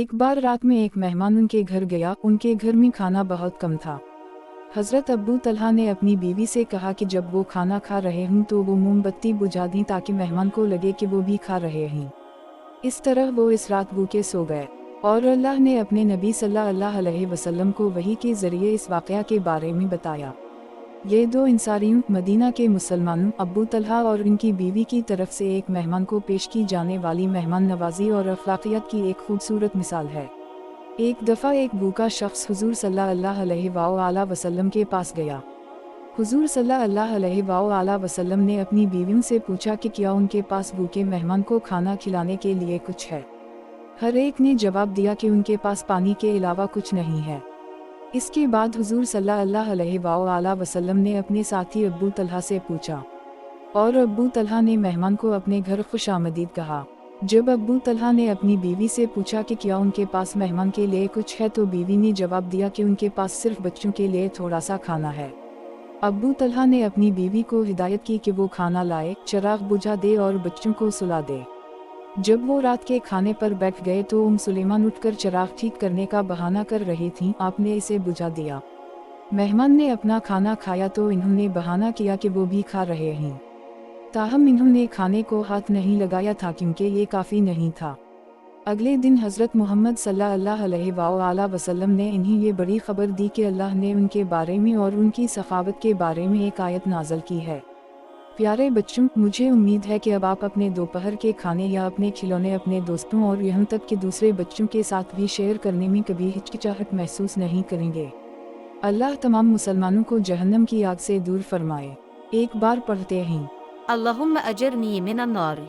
एक बार रात में एक मेहमान उनके घर गया। उनके घर में खाना बहुत कम था। हज़रत अबू तलहा ने अपनी बीवी से कहा कि जब वो खाना खा रहे हों तो वो मोमबत्ती बुझा दें ताकि मेहमान को लगे कि वो भी खा रहे हैं। इस तरह वो इस रात भूखे सो गए और अल्लाह ने अपने नबी सल्लल्लाहु अलैहि वसल्लम को वही के ज़रिए इस वाक़या के बारे में बताया। ये दो इंसारियों मदीना के मुसलमानों अबू तलहा और उनकी बीवी की तरफ से एक मेहमान को पेश की जाने वाली मेहमान नवाजी और अखलाकियत की एक खूबसूरत मिसाल है। एक दफ़ा एक भूखा शख्स हुजूर सल्लल्लाहु अलैहि वसल्लम के पास गया। हुजूर सल्लल्लाहु अलैहि वसल्लम ने अपनी बीवियों से पूछा कि क्या उनके पास भूखे मेहमान को खाना खिलाने के लिए कुछ है। हर एक ने जवाब दिया कि उनके पास पानी के अलावा कुछ नहीं है। इसके बाद हुजूर सल्लल्लाहु अलैहि वसल्लम ने अपने साथी अबू तलहा से पूछा और अबू तलहा ने मेहमान को अपने घर खुशामदीद कहा। जब अबू तलहा ने अपनी बीवी से पूछा कि क्या उनके पास मेहमान के लिए कुछ है तो बीवी ने जवाब दिया कि उनके पास सिर्फ बच्चों के लिए थोड़ा सा खाना है। अबू तलहा ने अपनी बीवी को हिदायत की कि वो खाना लाए, चिराग बुझा दे और बच्चों को सुला दे। जब वो रात के खाने पर बैठ गए तो सुलेमान उठकर चिराग ठीक करने का बहाना कर रही थीं। आपने इसे बुझा दिया। मेहमान ने अपना खाना खाया तो इन्होंने बहाना किया कि वो भी खा रहे हैं। ताहम इन्होंने खाने को हाथ नहीं लगाया था क्योंकि ये काफ़ी नहीं था। अगले दिन हज़रत मोहम्मद सल्लल्लाहु अलैहि वसल्लम ने इन्हें ये बड़ी खबर दी कि अल्लाह ने उनके बारे में और उनकी सखावत के बारे में एक आयत नाज़िल की है। प्यारे बच्चों, मुझे उम्मीद है कि अब आप अपने दोपहर के खाने या अपने खिलौने अपने दोस्तों और यहाँ तक कि दूसरे बच्चों के साथ भी शेयर करने में कभी हिचकिचाहट महसूस नहीं करेंगे। अल्लाह तमाम मुसलमानों को जहन्नम की आग से दूर फरमाए। एक बार पढ़ते हैं, अल्लाहुम्मा अजरनी मिनन नार।